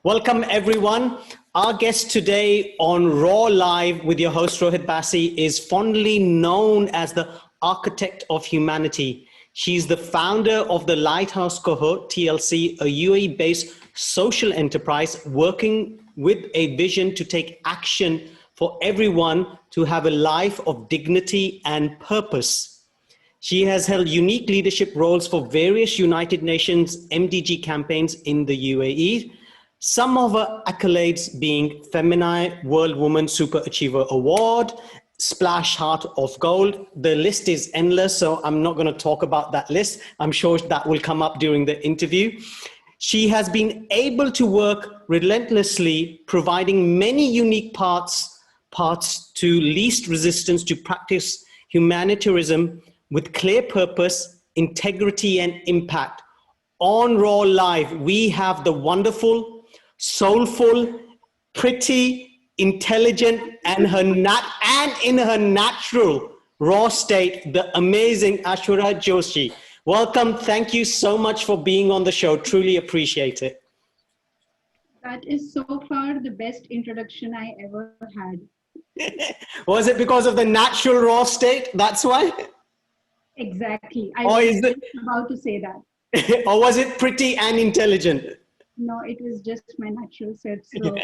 Welcome, everyone. Our guest today on Raw Live with your host, Rohit Bassi, is fondly known as the architect of humanity. She's the founder of the Lighthouse Cohort, TLC, a UAE-based social enterprise working with a vision to take action for everyone to have a life of dignity and purpose. She has held unique leadership roles for various United Nations MDG campaigns in the UAE. Some of her accolades being Femini World Woman Super Achiever Award, Splash Heart of Gold. The list is endless, so I'm not going to talk about that list. I'm sure that will come up during the interview. She has been able to work relentlessly, providing many unique paths to least resistance to practice humanitarianism with clear purpose, integrity, and impact. On Raw Live, we have the wonderful, soulful, pretty, intelligent, and in her natural raw state, the amazing Aishwarya Joshi. Welcome. Thank you so much for being on the show. Truly appreciate it. That is so far the best introduction I ever had. Was it because of the natural raw state? That's why? Exactly. I was just about to say that. Or was it pretty and intelligent? No, it was just my natural self. So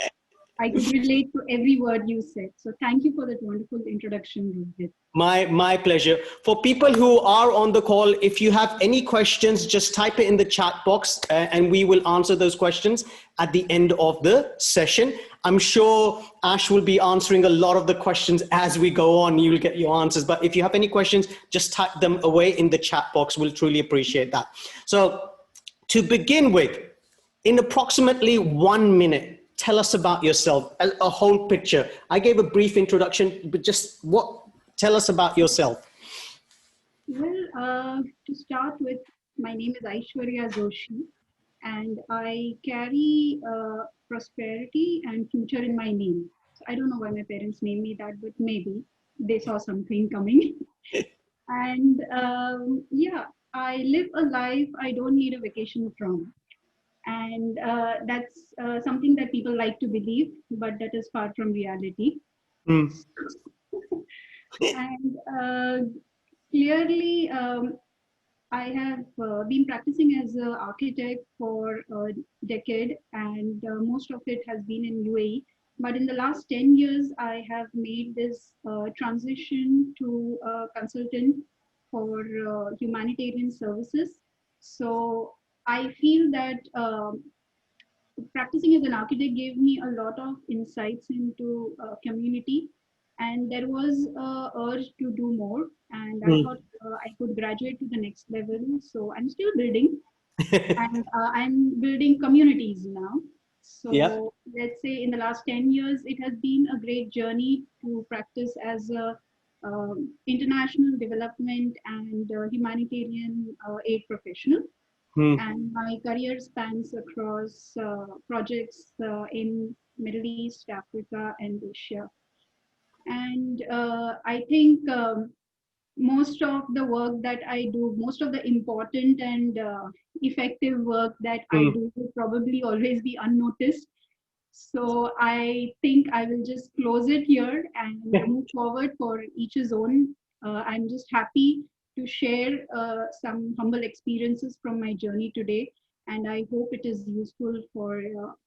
I could relate to every word you said. So thank you for that wonderful introduction, Rohit. My pleasure. For people who are on the call, if you have any questions, just type it in the chat box and we will answer those questions at the end of the session. I'm sure Ash will be answering a lot of the questions as we go on. You'll get your answers. But if you have any questions, just type them away in the chat box. We'll truly appreciate that. So to begin with, in approximately 1 minute, tell us about yourself, a whole picture. I gave a brief introduction, but just tell us about yourself. Well, to start with, my name is Aishwarya Joshi, and I carry prosperity and future in my name. So I don't know why my parents named me that, but maybe they saw something coming. And yeah, I live a life I don't need a vacation from. And that's something that people like to believe, but that is far from reality. And clearly, I have been practicing as an architect for a decade, and most of it has been in UAE. But in the last 10 years, I have made this transition to a consultant for humanitarian services. So I feel that practicing as an architect gave me a lot of insights into community, and there was a urge to do more, and I thought I could graduate to the next level. So I'm still building, and I'm building communities now. So let's say in the last 10 years, it has been a great journey to practice as a international development and humanitarian aid professional. And my career spans across projects in Middle East, Africa, and Asia. And I think most of the work that I do, most of the important and effective work that I do will probably always be unnoticed. So I think I will just close it here and move forward for each his own. I'm just happy to share some humble experiences from my journey today, and I hope it is useful for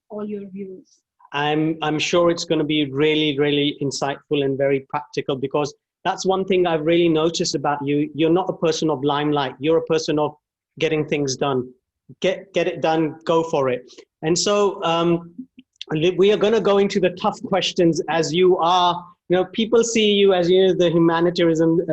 all your viewers. I'm sure it's going to be really, really insightful and very practical, because that's one thing I've really noticed about you. You're not a person of limelight. You're a person of getting things done. Get it done, go for it. And so we are going to go into the tough questions, as you are, people see you as the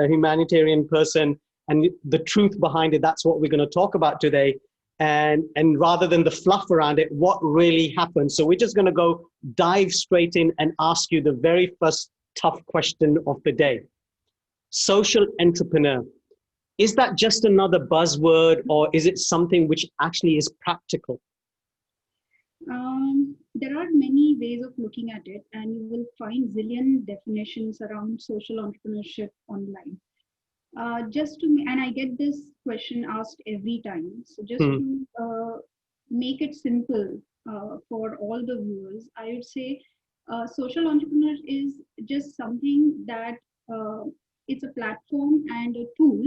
humanitarian person, and the truth behind it. That's what we're going to talk about today. And rather than the fluff around it, what really happened. So we're just going to dive straight in and ask you the very first tough question of the day. Social entrepreneur. Is that just another buzzword, or is it something which actually is practical? There are many ways of looking at it, and you will find zillion definitions around social entrepreneurship online. And I get this question asked every time. So just to make it simple, for all the viewers, I would say social entrepreneur is just something that uh, it's a platform and a tool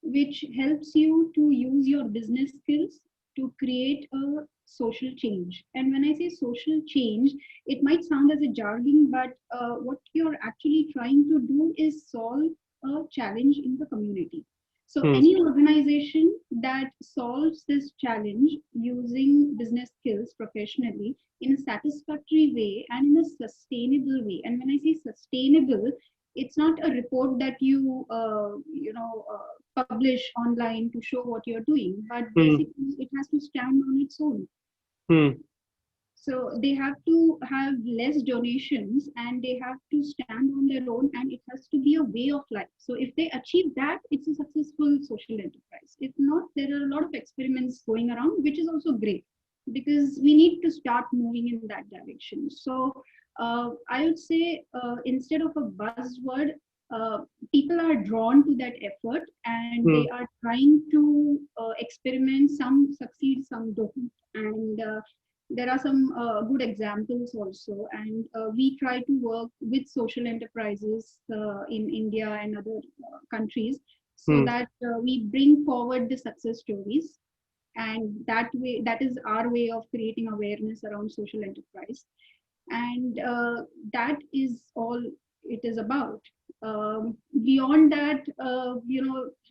which helps you to use your business skills to create a social change. And when I say social change, it might sound as a jargon, but what you're actually trying to do is solve a challenge in the community. So Hmm. any organization that solves this challenge using business skills professionally in a satisfactory way and in a sustainable way. And when I say sustainable, it's not a report that you publish online to show what you're doing, but Hmm. basically it has to stand on its own. Hmm. So they have to have less donations and they have to stand on their own, and it has to be a way of life. So if they achieve that, it's a successful social enterprise. If not, there are a lot of experiments going around, which is also great because we need to start moving in that direction. So I would say instead of a buzzword, uh, people are drawn to that effort and they Hmm. are trying to experiment. Some succeed, some don't. And there are some good examples also, and we try to work with social enterprises in India and other countries so Hmm. that we bring forward the success stories, and that way, that is our way of creating awareness around social enterprise. And that is all it is about. Beyond that,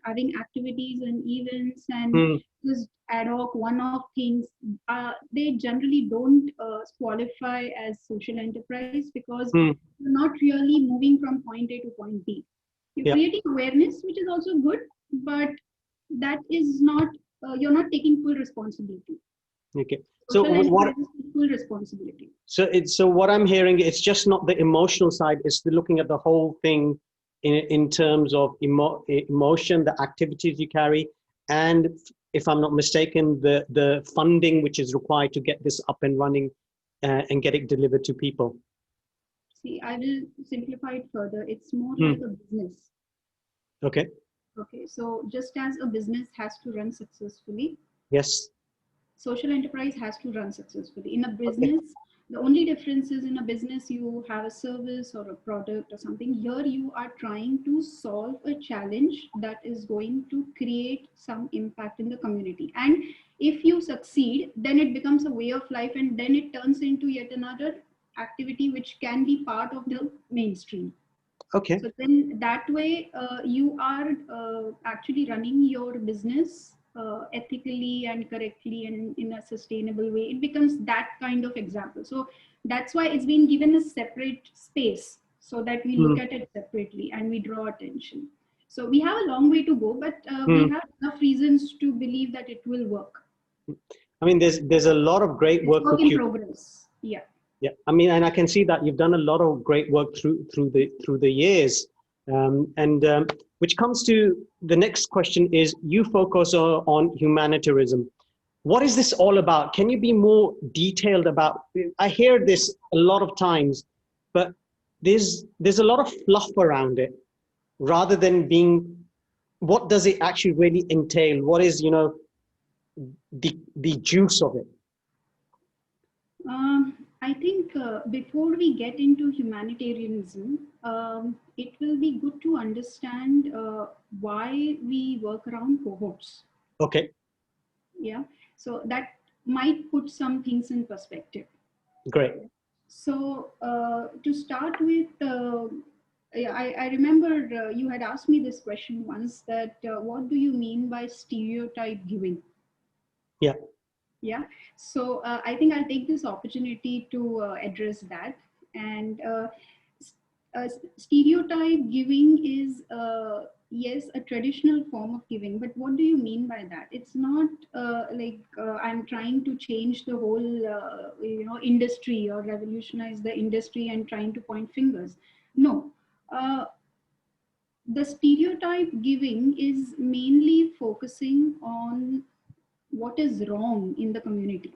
having activities and events and Hmm. just ad hoc one-off things, they generally don't qualify as social enterprise because Hmm. you're not really moving from point A to point B. You're Yeah. creating awareness, which is also good, but that is not, you're not taking full responsibility. Okay. So Social what? enterprises take full responsibility. So what I'm hearing, it's just not the emotional side. It's the looking at the whole thing in terms of emotion, the activities you carry, and if I'm not mistaken, the funding which is required to get this up and running and get it delivered to people. See, I will simplify it further. It's more like Hmm. a business. Okay. Okay, so just as a business has to run successfully, Yes. social enterprise has to run successfully. In a Okay. business, the only difference is in a business you have a service or a product or something. Here you are trying to solve a challenge that is going to create some impact in the community. And if you succeed, then it becomes a way of life, and then it turns into yet another activity which can be part of the mainstream. Okay. So then that way, you are actually running your business ethically and correctly and in a sustainable way. It becomes that kind of example. So that's why it's been given a separate space so that we Hmm. look at it separately and we draw attention. So we have a long way to go, but we Hmm. have enough reasons to believe that it will work. I mean, there's a lot of great It's work work which in you. progress. Yeah. Yeah, I mean, and I can see that you've done a lot of great work through the years, and which comes to the next question is you focus on humanitarianism. What is this all about? Can you be more detailed about? I hear this a lot of times, but there's a lot of fluff around it, rather than being. What does it actually really entail? What is the juice of it? I think before we get into humanitarianism, it will be good to understand why we work around cohorts. Okay, Yeah, so that might put some things in perspective. great. So to start with, yeah, I remember you had asked me this question once that what do you mean by stereotype giving? Yeah. Yeah, so I think I'll take this opportunity to address that. And stereotype giving is, yes, a traditional form of giving, but what do you mean by that? It's not like I'm trying to change the whole industry or revolutionize the industry and trying to point fingers. No, uh, the stereotype giving is mainly focusing on what is wrong in the community.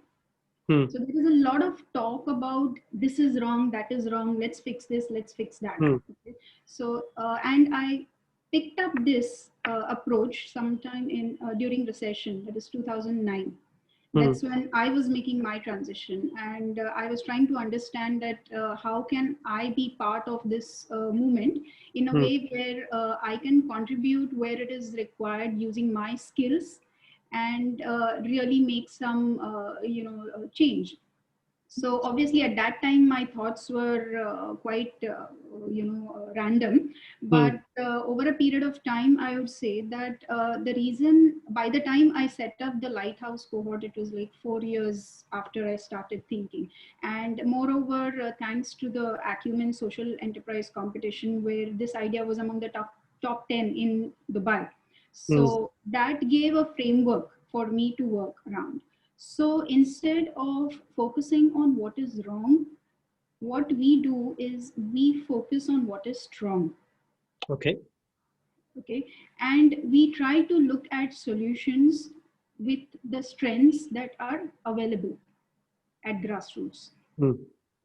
Hmm. So there is a lot of talk about this is wrong, that is wrong, let's fix this, let's fix that. Hmm. Okay. So, and I picked up this approach sometime in during recession, that is 2009. That's when I was making my transition, and I was trying to understand that how can I be part of this movement in a way where I can contribute where it is required using my skills, and really make some change. So obviously at that time my thoughts were quite random, but over a period of time I would say that the reason, by the time I set up the Lighthouse Cohort, it was like 4 years after I started thinking. And moreover, thanks to the Acumen Social Enterprise Competition, where this idea was among the top 10 in Dubai, so that gave a framework for me to work around. So instead of focusing on what is wrong, what we do is we focus on what is strong. Okay. Okay. And we try to look at solutions with the strengths that are available at grassroots.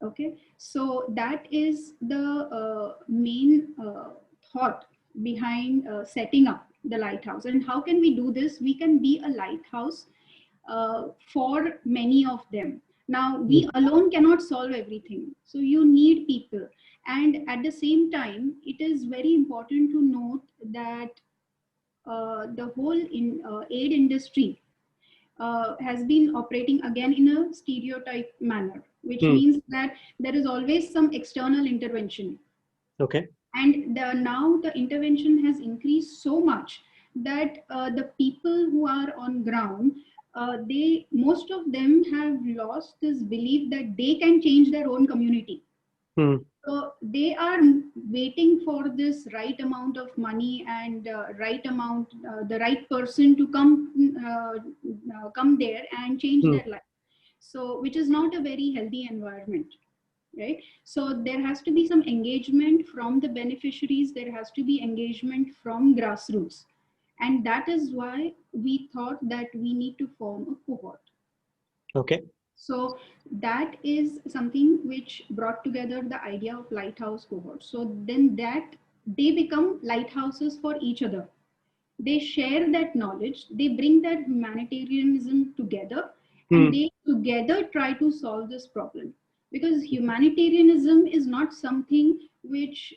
Okay. So that is the main thought behind setting up the lighthouse. And how can we do this? We can be a lighthouse for many of them. Now, we alone cannot solve everything. So you need people. And at the same time, it is very important to note that the whole aid industry has been operating again in a stereotype manner, which means that there is always some external intervention. Okay. And now the intervention has increased so much that the people who are on ground, most of them have lost this belief that they can change their own community. So they are waiting for this right amount of money and the right person to come there and change their life. So, which is not a very healthy environment, right? So there has to be some engagement from the beneficiaries. There has to be engagement from grassroots. And that is why we thought that we need to form a cohort. Okay. So that is something which brought together the idea of Lighthouse Cohort. So then that they become lighthouses for each other. They share that knowledge, they bring that humanitarianism together, and they together try to solve this problem. Because humanitarianism is not something which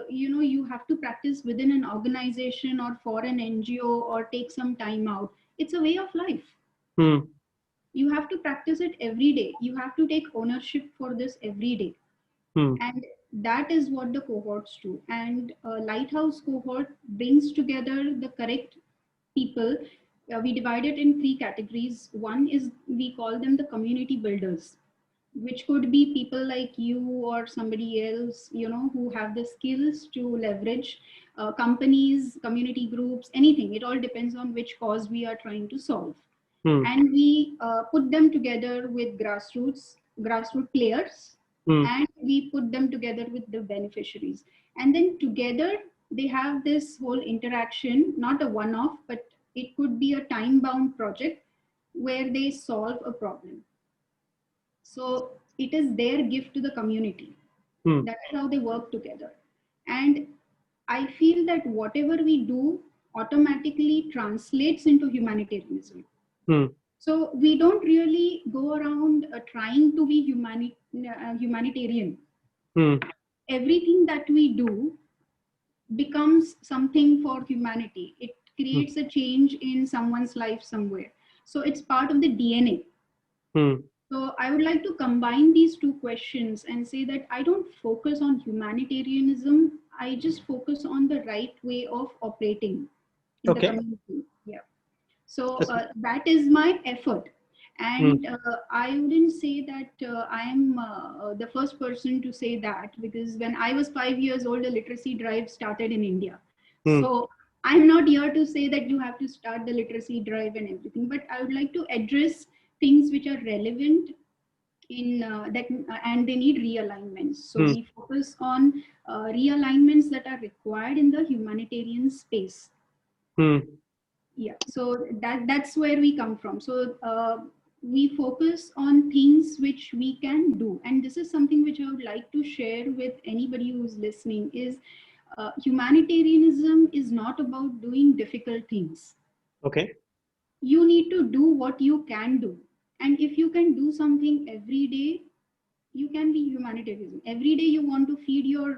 you have to practice within an organization or for an NGO or take some time out. It's a way of life. You have to practice it every day. You have to take ownership for this every day. And that is what the cohorts do. And Lighthouse Cohort brings together the correct people. We divide it in three categories. One is, we call them the community builders, which could be people like you or somebody else, who have the skills to leverage companies, community groups, anything. It all depends on which cause we are trying to solve. And we put them together with grassroots players, and we put them together with the beneficiaries. And then together they have this whole interaction, not a one-off, but it could be a time-bound project where they solve a problem. So it is their gift to the community. That's how they work together. And I feel that whatever we do automatically translates into humanitarianism. So we don't really go around trying to be humanitarian. Everything that we do becomes something for humanity. It creates a change in someone's life somewhere. So it's part of the DNA. So I would like to combine these two questions and say that I don't focus on humanitarianism. I just focus on the right way of operating in the community. Yeah. So that is my effort. And I wouldn't say that I am the first person to say that, because when I was 5 years old, the literacy drive started in India. So I'm not here to say that you have to start the literacy drive and everything, but I would like to address things which are relevant in that, and they need realignments. So we focus on realignments that are required in the humanitarian space. Yeah, so that's where we come from. So we focus on things which we can do, and this is something which I would like to share with anybody who's listening, is humanitarianism is not about doing difficult things. Okay. You need to do what you can do. And if you can do something every day, you can be humanitarianism. Every day you want to feed your,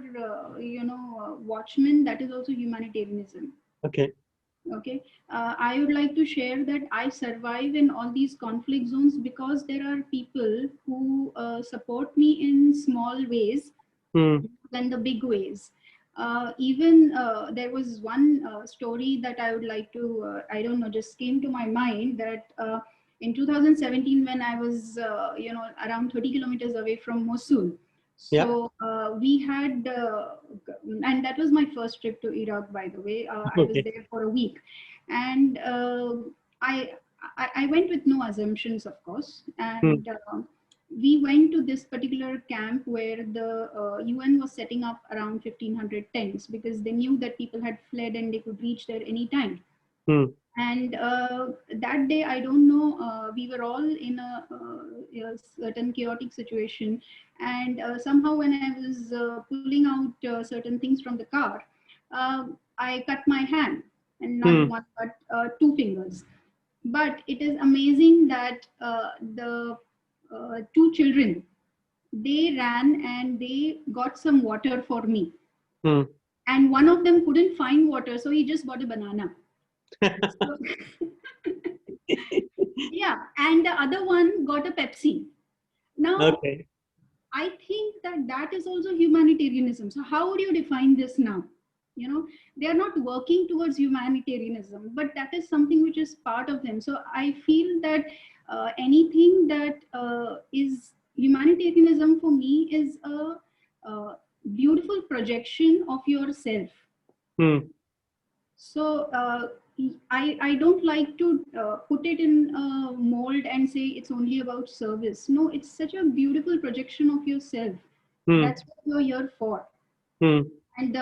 watchmen, that is also humanitarianism. Okay. Okay. I would like to share that I survive in all these conflict zones because there are people who support me in small ways Hmm. than the big ways. Even there was one story that I would like to, I don't know, just came to my mind that in 2017, when I was, around 30 kilometers away from Mosul. Yeah. So we had, and that was my first trip to Iraq, by the way. I was Okay. there for a week. And I, I went with no assumptions, of course. Hmm. And we went to this particular camp where the UN was setting up around 1500 tents because they knew that people had fled and they could reach there anytime. Hmm. And that day, I don't know, we were all in a certain chaotic situation. And somehow, when I was pulling out certain things from the car, I cut my hand, and not Hmm. one, but two fingers. But it is amazing that the two children, they ran and they got some water for me. Hmm. And one of them couldn't find water, so he just bought a banana. So, yeah, and the other one got a Pepsi. Now, Okay. I think that that is also humanitarianism. So, how would you define this now? They are not working towards humanitarianism, but that is something which is part of them. So, I feel that anything that is humanitarianism for me is a beautiful projection of yourself. Hmm. So I don't like to put it in a mold and say it's only about service. No, it's such a beautiful projection of yourself. Hmm. That's what you're here for. Hmm. And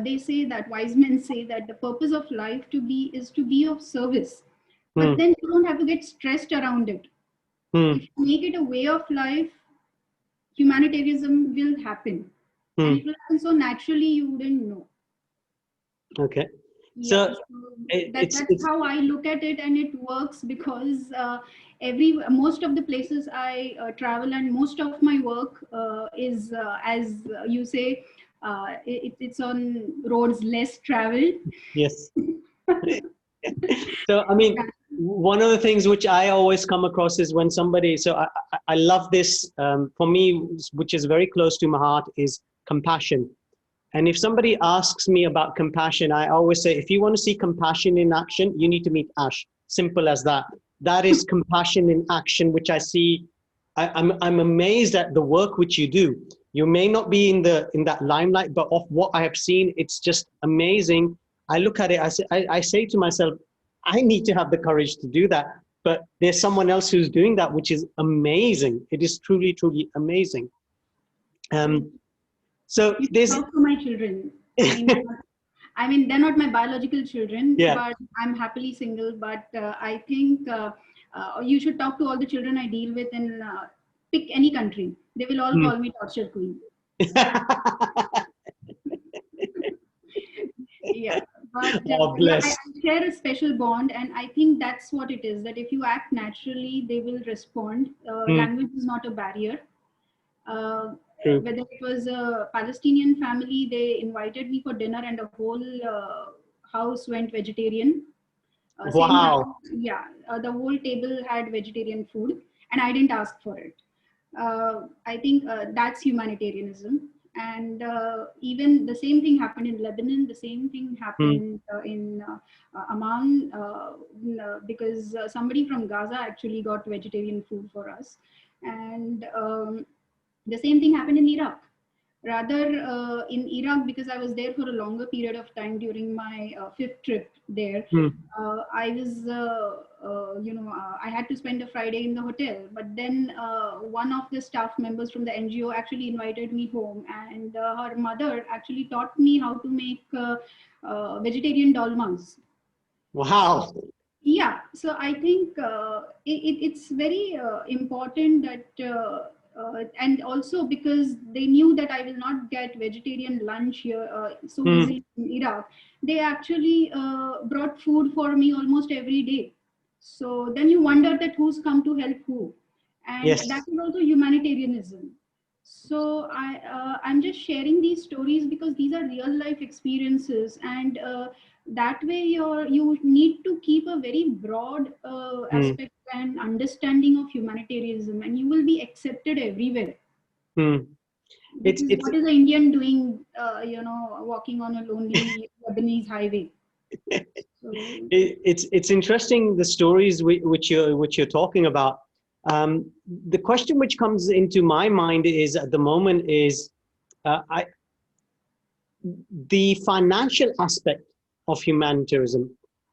they say that wise men say that the purpose of life to be is to be of service. But Hmm. then you don't have to get stressed around it. Hmm. If you make it a way of life, humanitarianism will happen, and Hmm. it will happen so naturally you wouldn't know. Okay. Yeah, So so it's that's how I look at it, and it works because every most of the places I travel and most of my work is as you say, it's on roads less traveled. yes. So, I mean, one of the things which I always come across is when somebody, so I love this, for me, which is very close to my heart, is compassion. And if somebody asks me about compassion, I always say, if you want to see compassion in action, you need to meet Ash. Simple as that. That is compassion in action, which I see. I'm amazed at the work which you do. You may not be in that limelight, but of what I have seen, it's just amazing. I look at it, I say to myself, I need to have the courage to do that. But there's someone else who's doing that, which is amazing. It is truly, truly amazing. Um, so You should there's, talk to my children. I mean, they're not my biological children, yeah. but I'm happily single. But I think you should talk to all the children I deal with and pick any country. They will all Hmm. call me torture queen. Yeah, but Oh, yeah, I bless. share a special bond, and I think that's what it is. That if you act naturally, they will respond. Hmm. Language is not a barrier. Uh, True. Whether it was a Palestinian family, they invited me for dinner, and the whole house went vegetarian. Same happened, Wow. yeah. The whole table had vegetarian food, and I didn't ask for it. I think that's humanitarianism. And even the same thing happened in Lebanon. The same thing Hmm. happened in Amman, because somebody from Gaza actually got vegetarian food for us. And the same thing happened in Iraq. Rather, in Iraq, because I was there for a longer period of time during my fifth trip there, Hmm. I was, I had to spend a Friday in the hotel. But then one of the staff members from the NGO actually invited me home, and her mother actually taught me how to make vegetarian dolmas. Wow. Yeah, so I think it's very important that, and also because they knew that I will not get vegetarian lunch here so Hmm. easily in Iraq, they actually brought food for me almost every day. So then you wonder that who's come to help who, and that Yes. is also humanitarianism. So I'm just sharing these stories because these are real life experiences, and that way you need to keep a very broad Hmm. aspect and understanding of humanitarianism, and you will be accepted everywhere. Hmm. Because It's what is an Indian doing, walking on a lonely Lebanese highway? So it's interesting the stories which you're talking about. The question which comes into my mind is at the moment is I, the financial aspect of humanitarianism.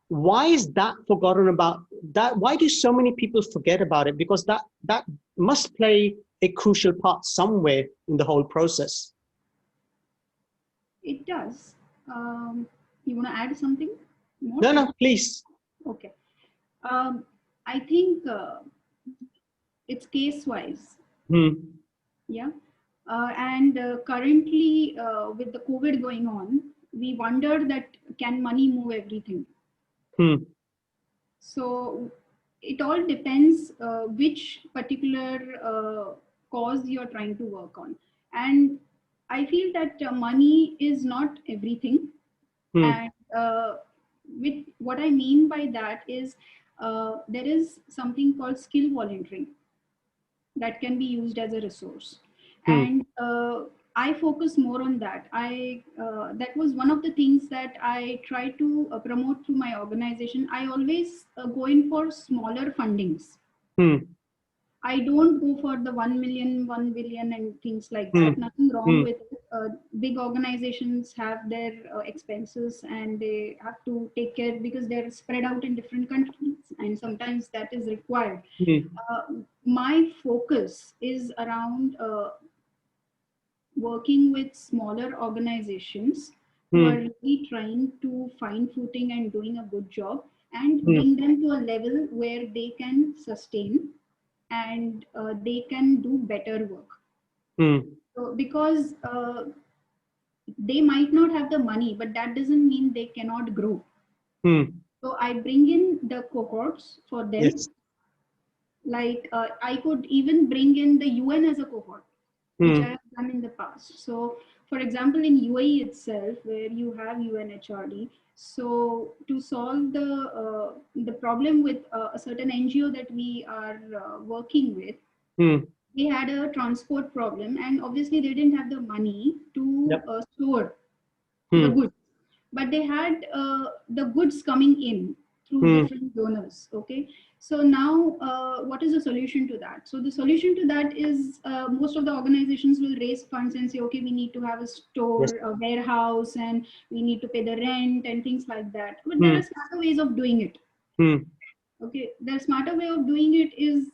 Why is that forgotten about? That why do so many people forget about it? Because that must play a crucial part somewhere in the whole process. it does. You want to add something more? No, no, please. Okay. Um, I think it's case wise. Hmm. Yeah. And currently, with the COVID going on, we wonder that can money move everything? Hmm. So it all depends which particular cause you're trying to work on. And I feel that money is not everything. Hmm. And with what I mean by that is there is something called skill volunteering that can be used as a resource. Hmm. And I focus more on that. That was one of the things that I try to promote through my organization. I always go in for smaller fundings. Hmm. I don't go for the 1 million, 1 billion, and things like Hmm. that. Nothing wrong Hmm. with it. Big organizations have their expenses and they have to take care because they're spread out in different countries, and sometimes that is required. Hmm. My focus is around working with smaller organizations who are Hmm. really trying to find footing and doing a good job and Hmm. bring them to a level where they can sustain and they can do better work. Hmm. So, because they might not have the money, but that doesn't mean they cannot grow. Hmm. So, I bring in the cohorts for them. Yes. Like I could even bring in the UN as a cohort, which I Hmm. have done in the past. So, for example, in UAE itself, where you have UNHRD, so to solve the problem with a certain NGO that we are working with, Hmm. they had a transport problem, and obviously they didn't have the money to Yep. store the Hmm. goods, but they had the goods coming in through Hmm. different donors. Okay, so now what is the solution to that? So the solution to that is most of the organizations will raise funds and say, okay, we need to have a Yes. store, a warehouse, and we need to pay the rent and things like that. But there Hmm. are smarter ways of doing it. Hmm. Okay, the smarter way of doing it is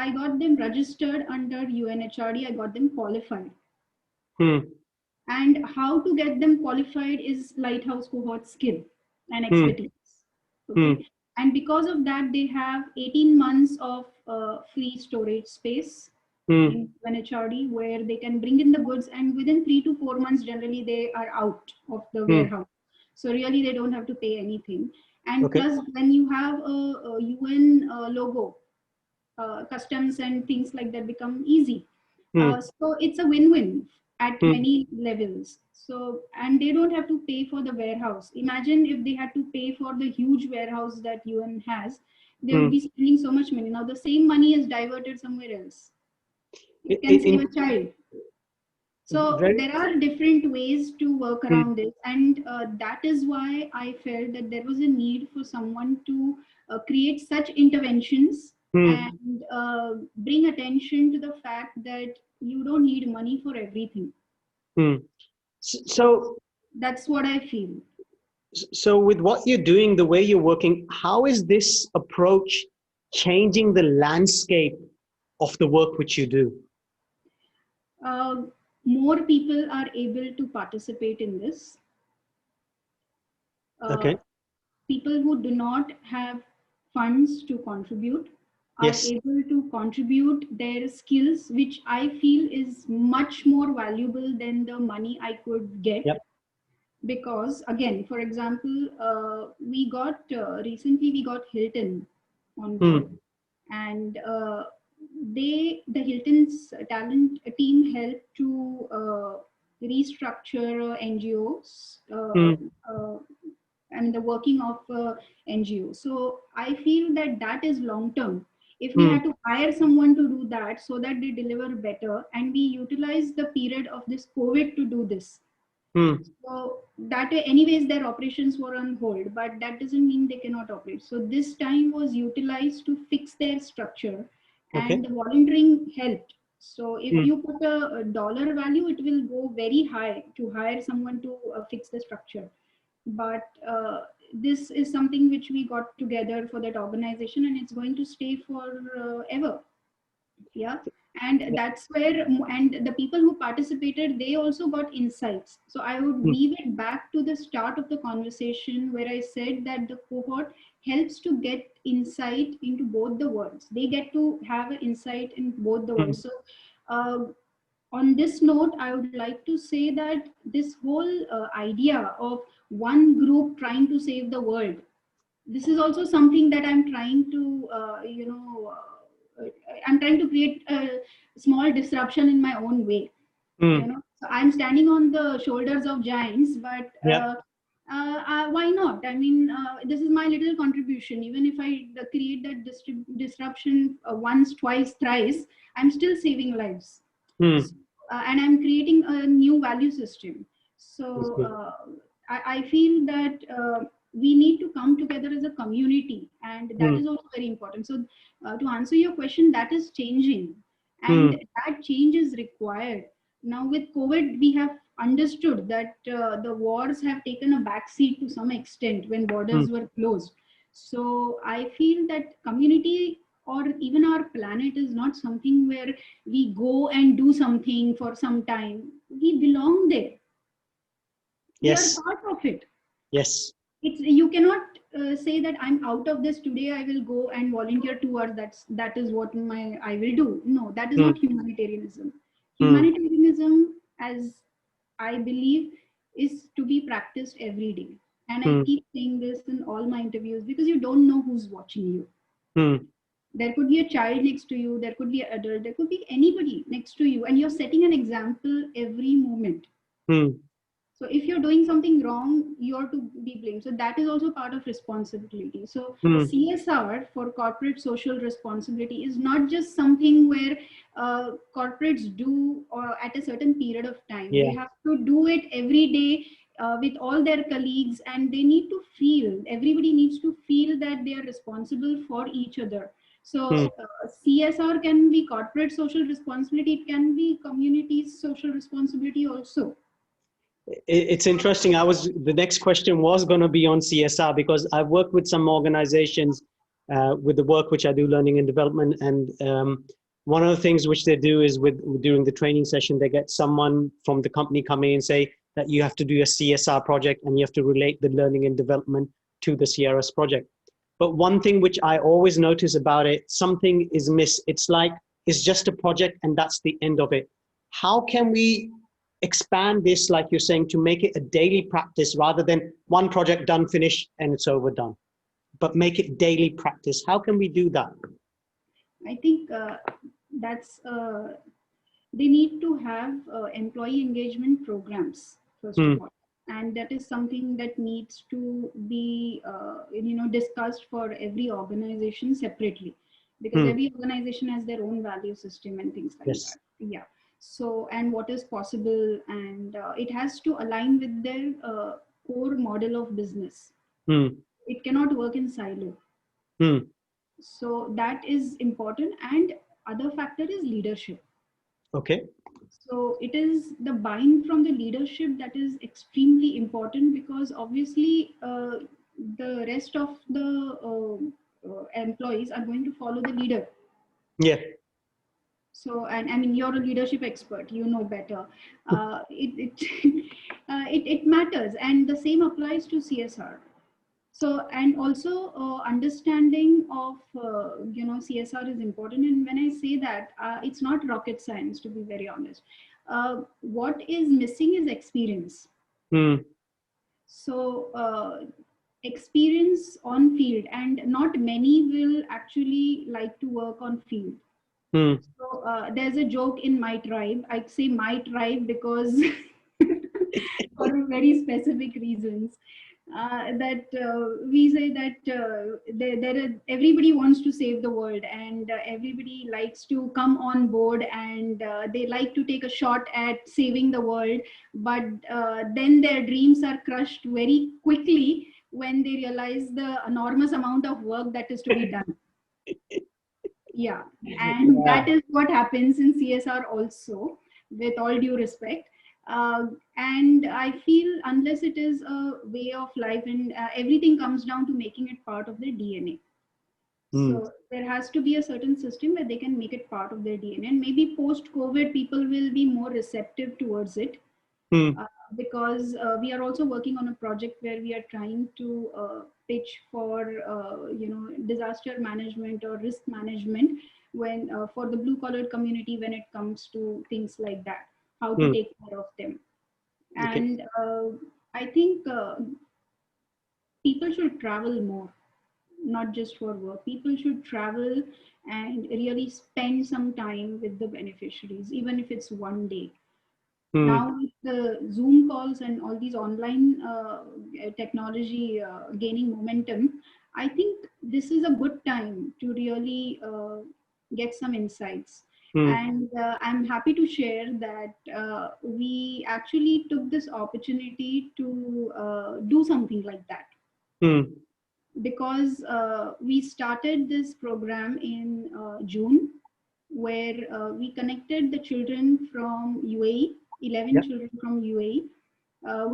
I got them registered under UNHRD. I got them qualified. Hmm. And how to get them qualified is Lighthouse Cohort skill and Hmm. expertise. Hmm. Okay, and because of that, they have 18 months of free storage space Hmm. in NHRD where they can bring in the goods, and within 3 to 4 months, generally they are out of the Hmm. warehouse. So really, they don't have to pay anything. And Okay. plus, when you have a UN logo, customs and things like that become easy. Hmm. So it's a win-win at Hmm. many levels. So, and they don't have to pay for the warehouse. Imagine if they had to pay for the huge warehouse that UN has, they would Hmm. be spending so much money. Now the same money is diverted somewhere else. It can save In a child. So very. there are different ways to work Hmm. around this, and that is why I felt that there was a need for someone to create such interventions Hmm. and bring attention to the fact that you don't need money for everything. Hmm. So, That's what I feel. so with what you're doing, the way you're working, how is this approach changing the landscape of the work which you do? Uh, More people are able to participate in this. Uh, Okay. People who do not have funds to contribute are Yes. able to contribute their skills, which I feel is much more valuable than the money I could get. Yep. Because again, for example, recently we got Hilton on board, and the Hilton's talent team helped to restructure NGOs. And the working of NGO. So I feel that that is long term. If we had to hire someone to do that so that they deliver better, and we utilize the period of this COVID to do this. So that way, anyways, their operations were on hold, but that doesn't mean they cannot operate. So this time was utilized to fix their structure, and the volunteering helped. So if you put a dollar value, it will go very high to hire someone to fix the structure. But this is something which we got together for that organization, and it's going to stay for ever. Yeah. And that's where, and the people who participated, they also got insights. So I would weave it back to the start of the conversation where I said that the cohort helps to get insight into both the worlds. They get to have an insight in both the worlds. So on this note, I would like to say that this whole idea of one group trying to save the world, this is also something that I'm trying to, I'm trying to create a small disruption in my own way. So I'm standing on the shoulders of giants, but why not? I mean, this is my little contribution. Even if I create that disruption once, twice, thrice, I'm still saving lives. And I'm creating a new value system. So I feel that we need to come together as a community, and that is also very important. So to answer your question, that is changing, and that change is required. Now with COVID, we have understood that the wars have taken a backseat to some extent when borders were closed. So I feel that community or even our planet is not something where we go and do something for some time. We belong there. We are part of it. Yes. You cannot say that I'm out of this today. I will go and volunteer 2 hours. That is what I will do. No, that is not humanitarianism. Humanitarianism, as I believe, is to be practiced every day. And I keep saying this in all my interviews because you don't know who's watching you. There could be a child next to you, there could be an adult, there could be anybody next to you, and you're setting an example every moment. So if you're doing something wrong, you're to be blamed. So that is also part of responsibility. So CSR, for corporate social responsibility, is not just something where corporates do or at a certain period of time. They have to do it every day with all their colleagues, and they need to feel, everybody needs to feel that they are responsible for each other. So CSR can be corporate social responsibility, it can be community's social responsibility also. It's interesting. The next question was going to be on CSR, because I've worked with some organizations with the work which I do, learning and development. And one of the things which they do is during the training session, they get someone from the company come in and say that you have to do a CSR project and you have to relate the learning and development to the CRS project. But one thing which I always notice about it, something is missed. It's like, it's just a project and that's the end of it. How can we expand this, like you're saying, to make it a daily practice rather than one project done, finish, and it's over, done, but make it daily practice? How can we do that? I think that's they need to have employee engagement programs, first of all, and that is something that needs to be discussed for every organization separately, because every organization has their own value system and things like that. Yeah. So, and what is possible, and it has to align with their core model of business. It cannot work in silo. So that is important. And other factor is leadership. Okay. So it is the buy-in from the leadership that is extremely important, because obviously the rest of the employees are going to follow the leader. Yeah. So, and I mean, you're a leadership expert, you know better. It matters, and the same applies to CSR. So, and also understanding of CSR is important. And when I say that, it's not rocket science, to be very honest. What is missing is experience. So experience on field, and not many will actually like to work on field. Hmm. So there's a joke in my tribe. I say my tribe because for very specific reasons. That we say that everybody wants to save the world, and everybody likes to come on board, and they like to take a shot at saving the world, but then their dreams are crushed very quickly when they realize the enormous amount of work that is to be done. Yeah, and Yeah. that is what happens in CSR also, with all due respect. And I feel unless it is a way of life, and everything comes down to making it part of their DNA. Hmm. So there has to be a certain system where they can make it part of their DNA. And maybe post COVID, people will be more receptive towards it, Hmm. uh, because we are also working on a project where we are trying to pitch for disaster management or risk management, when for the blue collar community, when it comes to things like that, how to Hmm. take care of them. Okay. And I think people should travel more, not just for work. People should travel and really spend some time with the beneficiaries, even if it's one day. Hmm. Now with the Zoom calls and all these online technology gaining momentum, I think this is a good time to really get some insights. Hmm. And I'm happy to share that we actually took this opportunity to do something like that, Hmm. because we started this program in June, where we connected the children from UAE, 11 Yeah. children from UAE,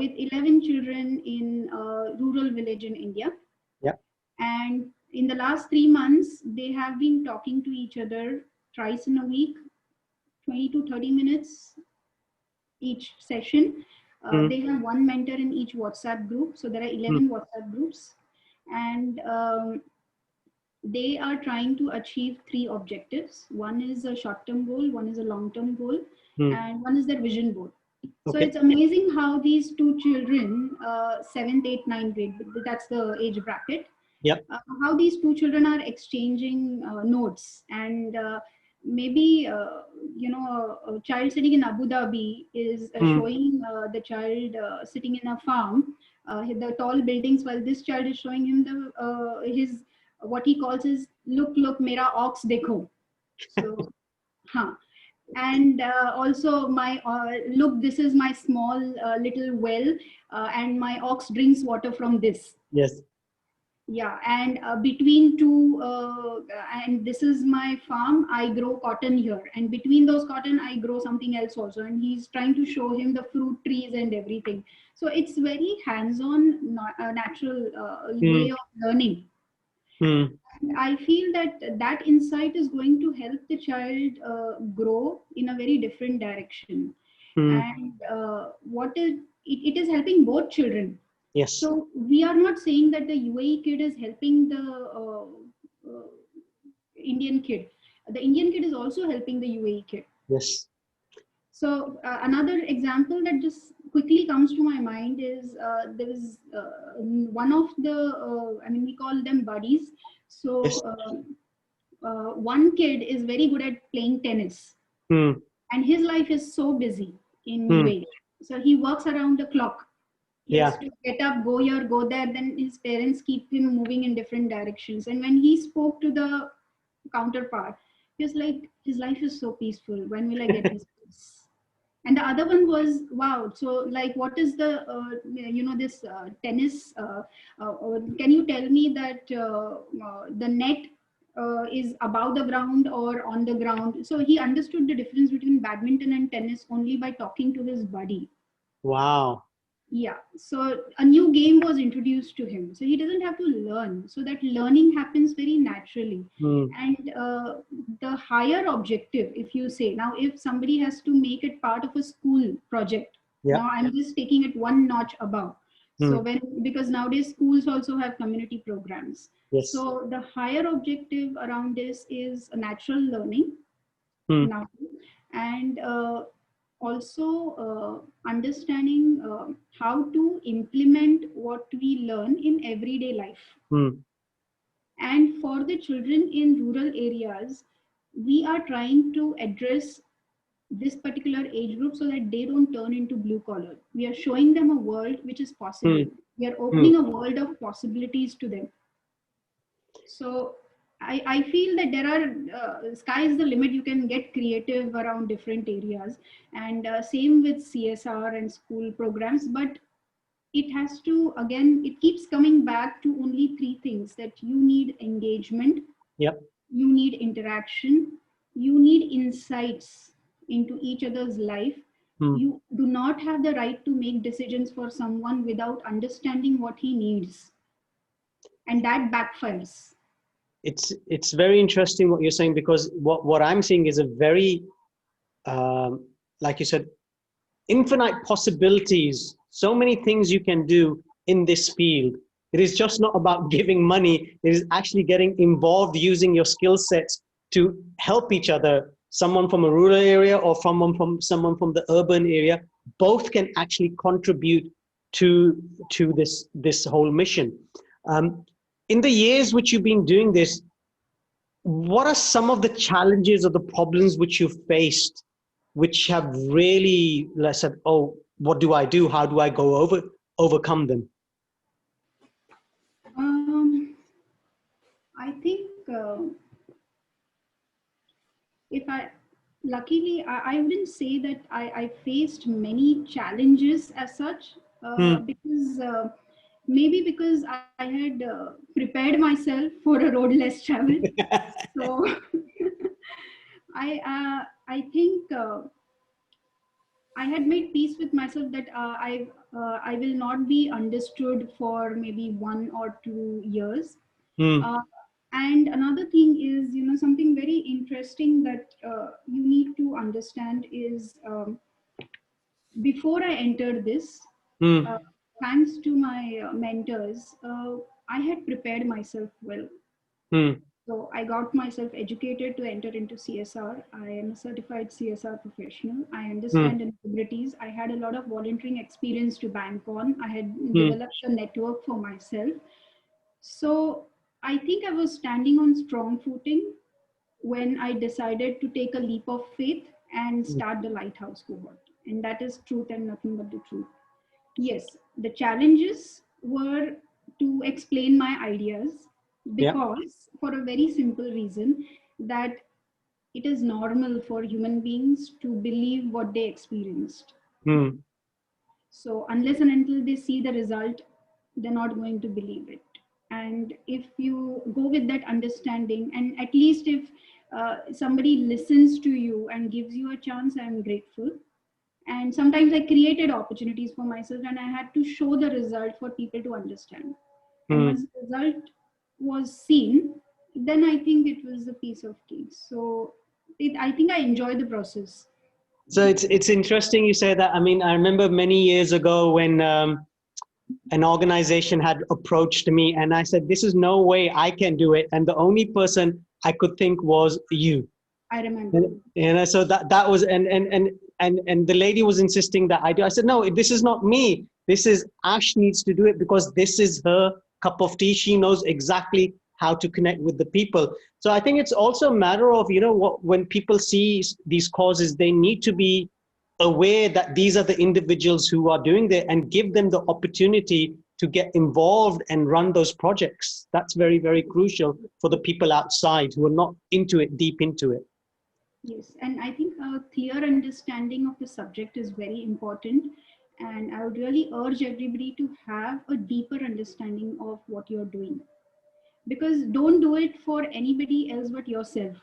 with 11 children in a rural village in India. Yeah. And in the last 3 months, they have been talking to each other thrice in a week, 20 to 30 minutes each session. Hmm. They have one mentor in each WhatsApp group. So there are Hmm. 11 WhatsApp groups. And they are trying to achieve three objectives. One is a short term goal, one is a long term goal, Hmm. and one is their vision board. So Okay. it's amazing how these two children, seventh, eighth, ninth grade, that's the age bracket, Yep. how these two children are exchanging notes. And maybe a child sitting in Abu Dhabi is Hmm. showing the child sitting in a farm, the tall buildings, while this child is showing him the his what he calls is, look mera ox dekho. So huh. And also my look, this is my small little well, and my ox drinks water from this. Yes. Yeah, and between two, and this is my farm, I grow cotton here, and between those cotton I grow something else also, and he's trying to show him the fruit trees and everything. So it's very hands-on, natural Hmm. way of learning. Hmm. I feel that that insight is going to help the child grow in a very different direction. Hmm. And what is it is helping both children. Yes. So we are not saying that the UAE kid is helping the Indian kid. The Indian kid is also helping the UAE kid. Yes. So another example that just quickly comes to my mind is there is one of the, I mean, we call them buddies. Yes. So one kid is very good at playing tennis, Hmm. and his life is so busy in Hmm. UAE. So he works around the clock. He has Yeah. to get up, go here, go there. Then his parents keep him moving in different directions. And when he spoke to the counterpart, he was like, his life is so peaceful. When will I get his peace? And the other one was, wow, so like what is the this tennis, can you tell me that the net is above the ground or on the ground? So he understood the difference between badminton and tennis only by talking to his buddy. Wow. Yeah, so a new game was introduced to him, so he doesn't have to learn, so that learning happens very naturally. Hmm. And the higher objective, if you say, now if somebody has to make it part of a school project, Yeah. now I'm just taking it one notch above. Hmm. So when, because nowadays schools also have community programs, Yes. so the higher objective around this is a natural learning Hmm. now. And also understanding how to implement what we learn in everyday life. Hmm. And for the children in rural areas, we are trying to address this particular age group so that they don't turn into blue collar. We are showing them a world which is Hmm. possible. We are Hmm. opening a world of possibilities to them. So I feel that there are sky is the limit. You can get creative around different areas, and same with CSR and school programs. But it has to, again, it keeps coming back to only three things: that you need engagement, Yep. you need interaction, you need insights into each other's life. Hmm. You do not have the right to make decisions for someone without understanding what he needs, and that backfires. It's very interesting what you're saying, because what I'm seeing is a very like you said, infinite possibilities, so many things you can do in this field. It is just not about giving money, it is actually getting involved, using your skill sets to help each other. Someone from a rural area or someone from the urban area, both can actually contribute to this whole mission. In the years which you've been doing this, what are some of the challenges or the problems which you've faced, which have really said, oh, what do I do? How do I overcome them? Um, I think if I, luckily, I wouldn't say that I faced many challenges as such, Hmm. because maybe because I had prepared myself for a road less traveled. So I think I had made peace with myself that I will not be understood for maybe 1 or 2 years. Hmm. Uh, and another thing is, something very interesting that you need to understand is, before I entered this, uh, Hmm. thanks to my mentors, I had prepared myself well. Hmm. So I got myself educated to enter into CSR. I am a certified CSR professional. I Hmm. understand disabilities. I had a lot of volunteering experience to bank on. I had Hmm. developed a network for myself. So I think I was standing on strong footing when I decided to take a leap of faith and Hmm. start the Lighthouse Cohort. And that is truth and nothing but the truth. Yes, the challenges were to explain my ideas, Yeah. because for a very simple reason, that it is normal for human beings to believe what they experienced. Hmm. So unless and until they see the result, they're not going to believe it. And if you go with that understanding, and at least if somebody listens to you and gives you a chance, I'm grateful. And sometimes I created opportunities for myself, and I had to show the result for people to understand. And Hmm. once the result was seen, then I think it was a piece of cake. So I think I enjoyed the process. So it's interesting you say that. I mean, I remember many years ago when an organization had approached me, and I said, "This is no way I can do it," and the only person I could think was you. I remember. And so that was, and the lady was insisting that I do. I said, no, this is not me. This is Ash needs to do it, because this is her cup of tea. She knows exactly how to connect with the people. So I think it's also a matter of, when people see these causes, they need to be aware that these are the individuals who are doing that, and give them the opportunity to get involved and run those projects. That's very, very crucial for the people outside who are not into it, deep into it. Yes, and I think a clear understanding of the subject is very important. And I would really urge everybody to have a deeper understanding of what you're doing. Because don't do it for anybody else but yourself.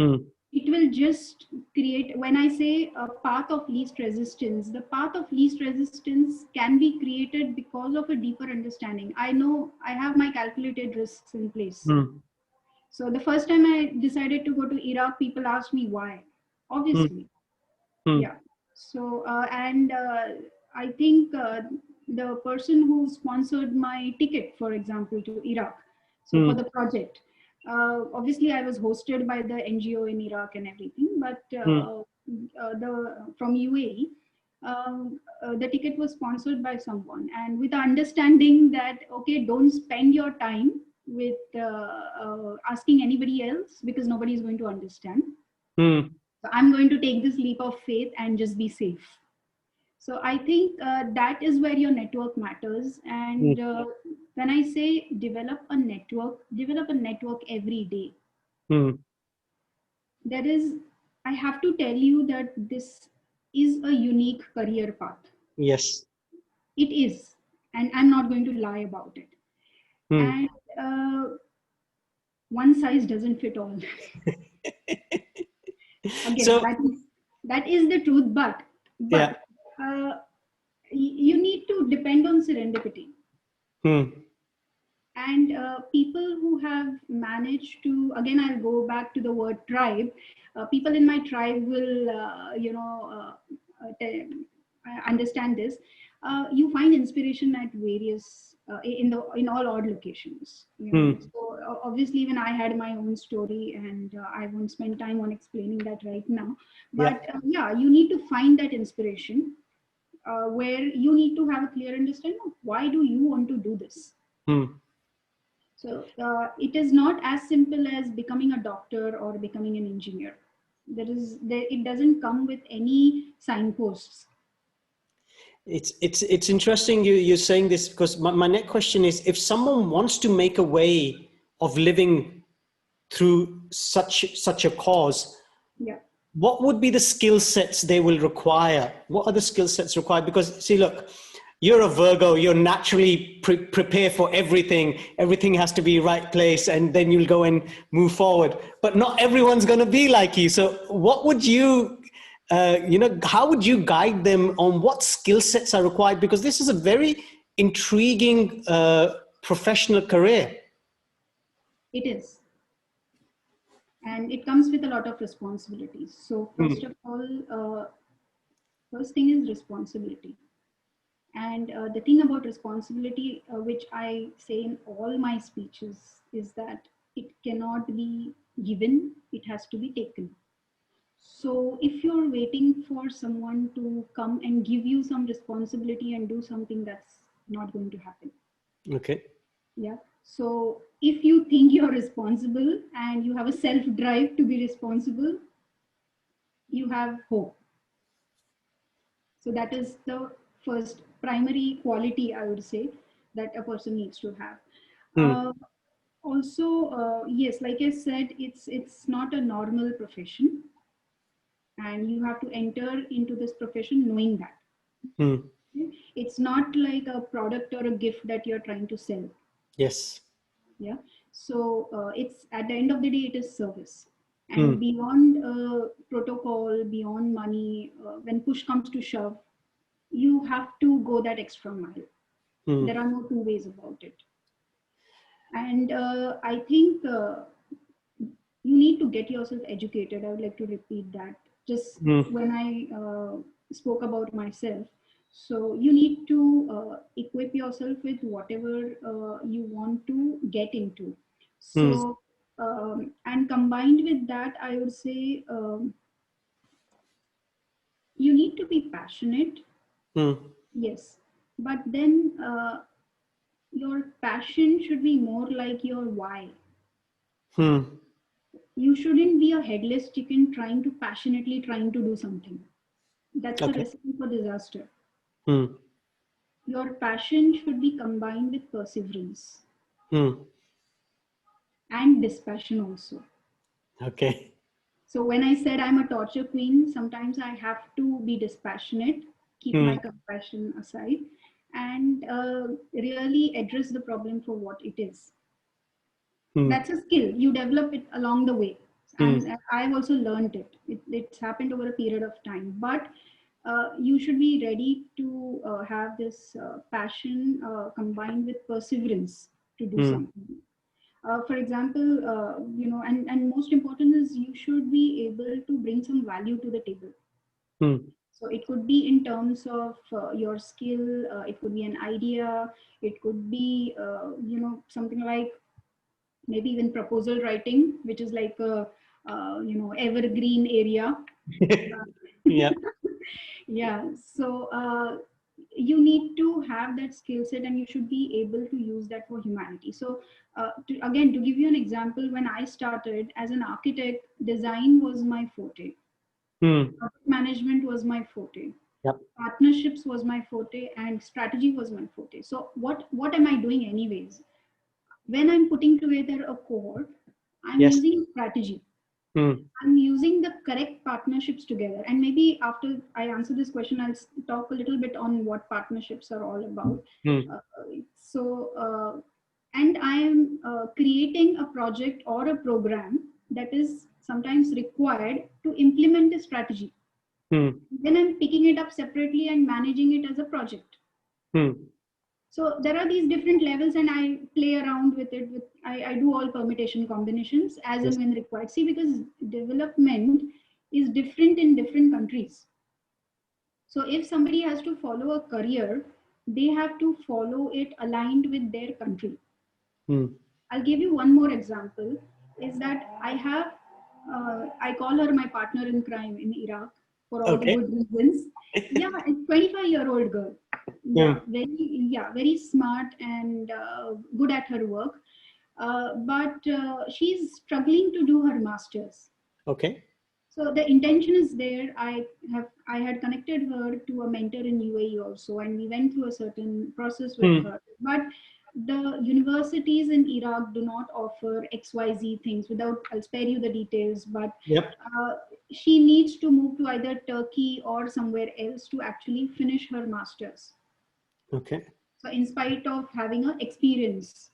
Mm, It will just create, when I say a path of least resistance, the path of least resistance can be created because of a deeper understanding. I know I have my calculated risks in place. mm, So the first time I decided to go to Iraq, people asked me why. mm, Obviously, mm, yeah. So and I think the person who sponsored my ticket, for example, to Iraq, so for mm, the project, obviously I was hosted by the NGO in Iraq and everything, but mm, from UAE. The ticket was sponsored by someone, and with the understanding that okay, don't spend your time with asking anybody else because nobody is going to understand. Mm. So I'm going to take this leap of faith and just be safe. So I think that is where your network matters. And Mm. when I say develop a network every day. Mm. There is, I have to tell you that this is a unique career path. Yes. It is, and I'm not going to lie about it. Mm. And uh, one size doesn't fit all. Again, So, that is the truth. But yeah. but you need to depend on serendipity. Mm. And people who have managed to, again, I'll go back to the word tribe. People in my tribe will, understand this. You find inspiration at various in all odd locations. You know, Mm. so obviously, even I had my own story, and I won't spend time on explaining that right now. Yeah. But yeah, you need to find that inspiration where you need to have a clear understanding of why do you want to do this. Mm. So it is not as simple as becoming a doctor or becoming an engineer. It doesn't come with any signposts. It's interesting you're saying this, because my next question is, if someone wants to make a way of living through such a cause, Yeah, what would be the skill sets they will require? What are the skill sets required? Because see, look, you're a Virgo, you're naturally prepare for everything. Everything has to be right place, and then you'll go and move forward. But not everyone's going to be like you. So what would you, how would you guide them on what skill sets are required? Because this is a very intriguing professional career. it is. And it comes with a lot of responsibilities. So first Mm. of all, first thing is responsibility. And the thing about responsibility, which I say in all my speeches, is that it cannot be given, it has to be taken. So if you're waiting for someone to come and give you some responsibility and do something, that's not going to happen. Okay. Yeah. So if you think you're responsible and you have a self drive to be responsible, you have hope. So that is the first primary quality, I would say, that a person needs to have. Mm. Uh, Also, yes, like I said, it's not a normal profession, and you have to enter into this profession knowing that. Mm. It's not like a product or a gift that you're trying to sell. Yes. Yeah. So it's at the end of the day, it is service. And Mm. beyond protocol, beyond money, when push comes to shove, you have to go that extra mile. Mm. There are no two ways about it. And I think you need to get yourself educated. I would like to repeat that. Just Mm. when I spoke about myself. So you need to equip yourself with whatever you want to get into. Mm. So, and combined with that, I would say you need to be passionate, Mm. yes, but then your passion should be more like your why. Mm. You shouldn't be a headless chicken trying to passionately trying to do something. That's a Okay. recipe for disaster. Mm. Your passion should be combined with perseverance Mm. and dispassion also. Okay. So when I said I'm a torture queen, sometimes I have to be dispassionate, keep my Mm. compassion aside, and really address the problem for what it is. Mm. That's a skill. You develop it along the way. And Mm. I've also learned it. It's happened over a period of time. But you should be ready to have this passion combined with perseverance to do Mm. something. For example, and most important is you should be able to bring some value to the table. Mm. So it could be in terms of your skill, it could be an idea, it could be, something like maybe even proposal writing, which is like a evergreen area. Yeah. Yeah. So you need to have that skill set, and you should be able to use that for humanity. So again, to give you an example, when I started as an architect, design was my forte. Hmm. Project management was my forte. Yep. Partnerships was my forte, and strategy was my forte. So what am I doing anyways? When I'm putting together a cohort, I'm Yes. using strategy. Hmm. I'm using the correct partnerships together. And maybe after I answer this question, I'll talk a little bit on what partnerships are all about. Hmm. Uh, and I am creating a project or a program that is sometimes required to implement a strategy. Hmm. Then I'm picking it up separately and managing it as a project. Hmm. So there are these different levels, and I play around with it. I do all permutation combinations as and Yes. when required. See, because development is different in different countries. So if somebody has to follow a career, they have to follow it aligned with their country. Hmm. I'll give you one more example. Is that I call her my partner in crime in Iraq for all the Okay. good reasons. Yeah, a 25-year-old girl. Hmm. Very smart and good at her work. But she's struggling to do her masters. Okay. So the intention is there. I had connected her to a mentor in UAE also, and we went through a certain process with Hmm. her. But the universities in Iraq do not offer XYZ things. Without, I'll spare you the details. But Yep. uh, she needs to move to either Turkey or somewhere else to actually finish her masters. Okay. So in spite of having a experience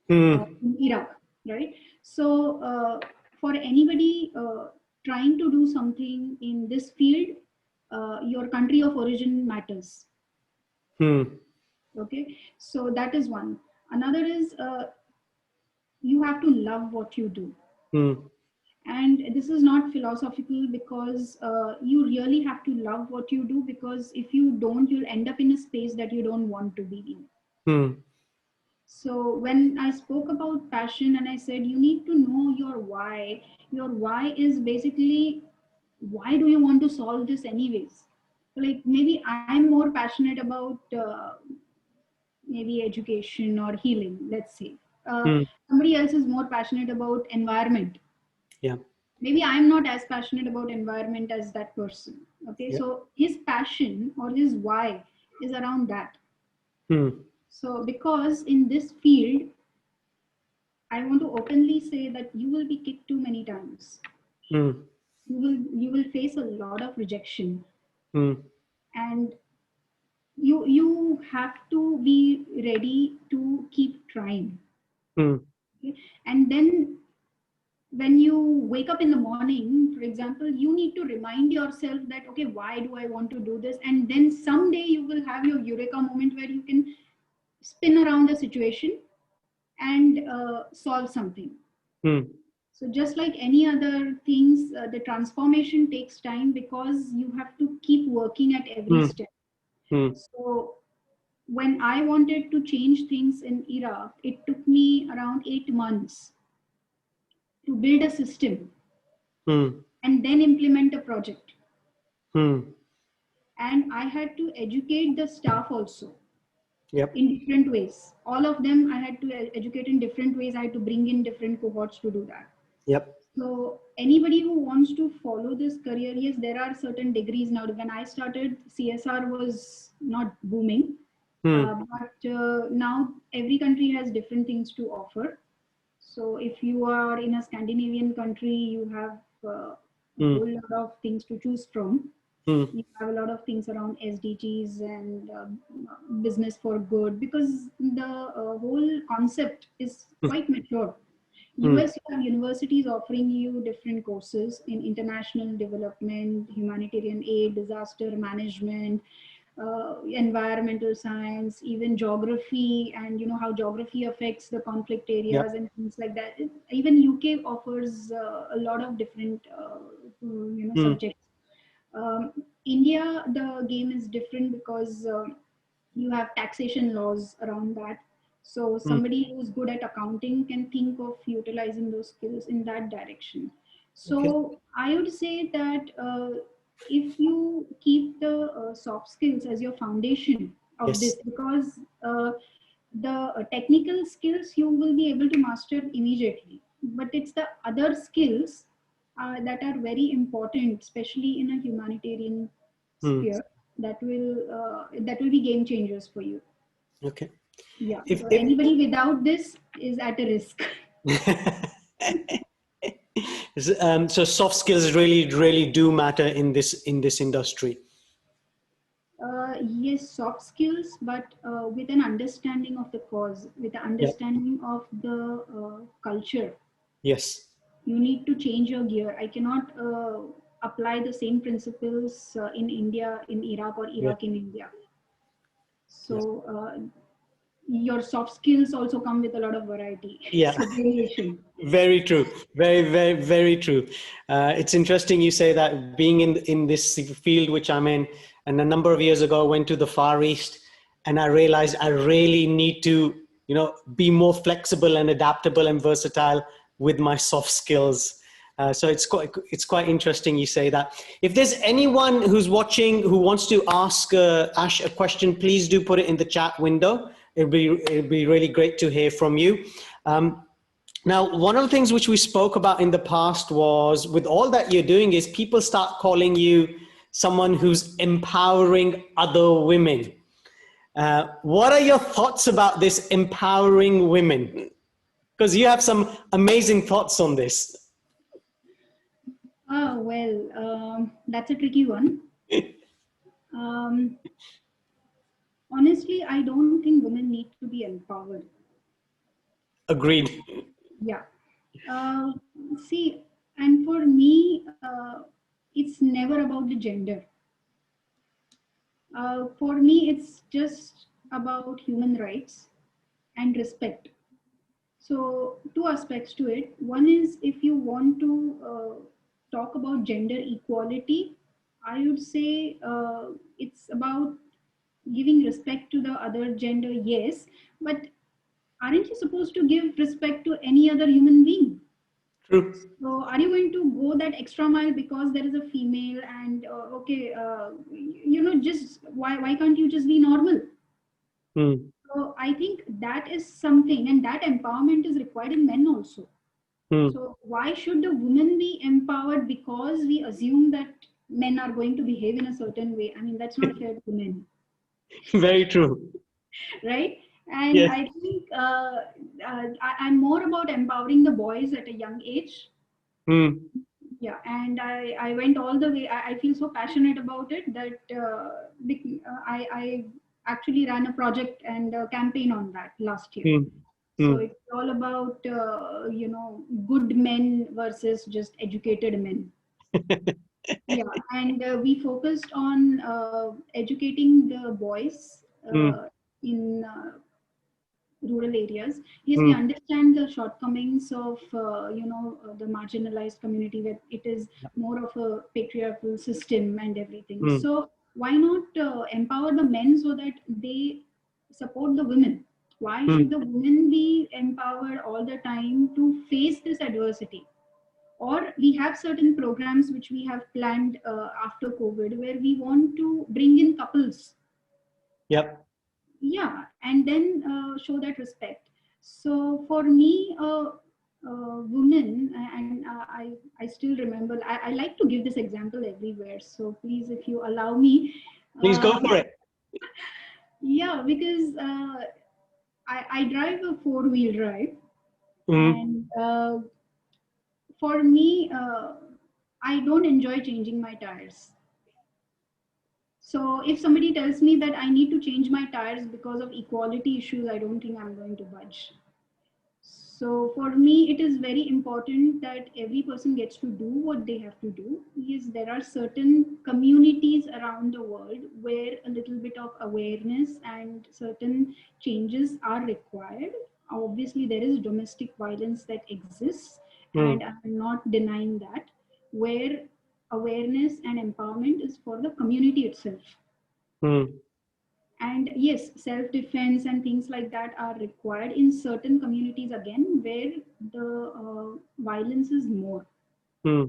Hmm. in Iraq, right? So for anybody trying to do something in this field, your country of origin matters. Hmm. Okay, so that is one. Another is you have to love what you do. Hmm. And this is not philosophical, because you really have to love what you do, because if you don't, you'll end up in a space that you don't want to be in. Hmm. So when I spoke about passion and I said you need to know your why is basically, why do you want to solve this anyways? Like maybe I'm more passionate about maybe education or healing, let's say. Uh, Hmm. Somebody else is more passionate about environment. Yeah. Maybe I'm not as passionate about environment as that person. Okay, Yeah. so his passion or his why is around that. Hmm. So because in this field, I want to openly say that you will be kicked too many times. Hmm. You will face a lot of rejection, Hmm. and you have to be ready to keep trying. Hmm. Okay? And then when you wake up in the morning, for example, you need to remind yourself that, okay, why do I want to do this? And then someday you will have your eureka moment where you can spin around the situation and solve something. Hmm. So just like any other things, the transformation takes time because you have to keep working at every Hmm. step. Hmm. So when I wanted to change things in Iraq, it took me around 8 months to build a system Hmm. and then implement a project. Hmm. And I had to educate the staff also Yep. in different ways. All of them I had to educate in different ways. I had to bring in different cohorts to do that. Yep. So anybody who wants to follow this career, yes, there are certain degrees now. When I started, CSR was not booming, Hmm. but now every country has different things to offer. So if you are in a Scandinavian country, you have a Hmm. whole lot of things to choose from. Hmm. You have a lot of things around SDGs and business for good, because the whole concept is quite mature. Hmm. US, you have universities offering you different courses in international development, humanitarian aid, disaster management, environmental science, even geography, and you know how geography affects the conflict Yep. areas and things like that. Even UK offers a lot of different Hmm. subjects. India, the game is different because you have taxation laws around that. So Hmm. somebody who's good at accounting can think of utilizing those skills in that direction. Okay. So I would say that if you keep the soft skills as your foundation of this, Yes. because the technical skills you will be able to master immediately, but it's the other skills that are very important, especially in a humanitarian Hmm. sphere, that will be game changers for you. Okay. Yeah, If so if anybody without this is at a risk. so soft skills really do matter in this industry. Yes, soft skills, but with an understanding of the cause, with an Yeah. understanding of the culture. Yes. You need to change your gear. I cannot apply the same principles in India, in Iraq, or Yeah. Iraq in India. Yeah. So your soft skills also come with a lot of variety. Yeah. So variation. Very true. Very true. It's interesting you say that, being in this field which I'm in, and a number of years ago, I went to the Far East, and I realized I really need to, be more flexible and adaptable and versatile with my soft skills. So it's quite interesting you say that. If there's anyone who's watching who wants to ask Ash a question, please do put it in the chat window. It'd be really great to hear from you. Now, one of the things which we spoke about in the past was, with all that you're doing, is people start calling you someone who's empowering other women. What are your thoughts about this empowering women? Because you have some amazing thoughts on this. Well, that's a tricky one. Um, Honestly, I don't think women need to be empowered. Agreed. Yeah. Uh, See, and for me, it's never about the gender. For me, it's just about human rights and respect. So, two aspects to it. One is, if you want to talk about gender equality, I would say it's about giving respect to the other gender, yes, but aren't you supposed to give respect to any other human being? True. So, are you going to go that extra mile because there is a female and okay, just why can't you just be normal? Hmm. So, I think that is something, and that empowerment is required in men also. Hmm. So, why should the women be empowered because we assume that men are going to behave in a certain way? I mean, that's not fair to men, Very true. right? And Yes. I think I'm more about empowering the boys at a young age. Hmm. Yeah, and I went all the way. I feel so passionate about it that I actually ran a project and a campaign on that last year. Hmm. So Hmm. it's all about good men versus just educated men. Yeah, and we focused on educating the boys Hmm. in rural areas. Yes, we Hmm. understand the shortcomings of the marginalized community, where it is more of a patriarchal system and everything. Hmm. So why not empower the men so that they support the women? Why should Hmm. the women be empowered all the time to face this adversity? Or we have certain programs which we have planned after COVID, where we want to bring in couples, Yep. yeah, and then show that respect. So for me, women, and I still remember, I like to give this example everywhere, so please, if you allow me, Please go for it. yeah, because I drive a four-wheel drive, Hmm. and for me, I don't enjoy changing my tires. So if somebody tells me that I need to change my tires because of equality issues, I don't think I'm going to budge. So for me, it is very important that every person gets to do what they have to do. Yes, there are certain communities around the world where a little bit of awareness and certain changes are required. Obviously, there is domestic violence that exists, Hmm. and I'm not denying that, where awareness and empowerment is for the community itself. Hmm. And yes, self defense and things like that are required in certain communities, again, where the violence is more. Hmm.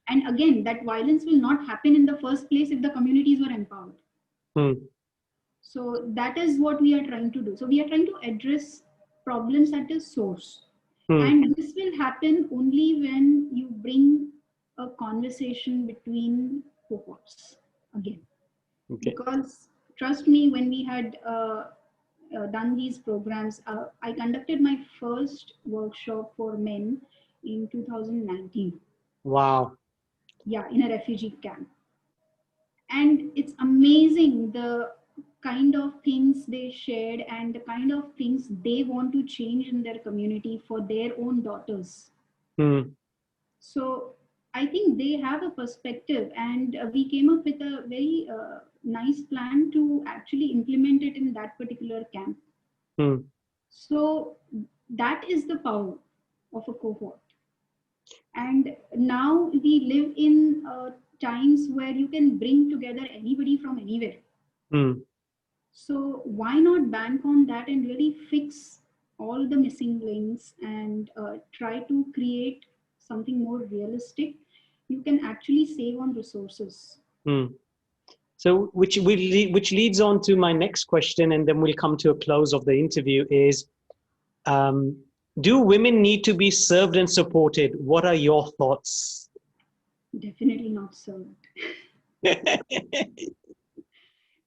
And again, that violence will not happen in the first place if the communities were empowered. Hmm. So that is what we are trying to do. So we are trying to address problems at the source. Hmm. And this will happen only when you bring a conversation between cohorts again. Okay. Because trust me, when we had done these programs, I conducted my first workshop for men in 2019. Wow. Yeah, in a refugee camp. And it's amazing the kind of things they shared and the kind of things they want to change in their community for their own daughters. Hmm. So I think they have a perspective, and we came up with a very nice plan to actually implement it in that particular camp. Hmm. So that is the power of a cohort. And now we live in times where you can bring together anybody from anywhere. Hmm. So why not bank on that and really fix all the missing links and try to create something more realistic? You can actually save on resources. Hmm. So, which leads on to my next question, and then we'll come to a close of the interview. Is do women need to be served and supported? What are your thoughts? Definitely not served.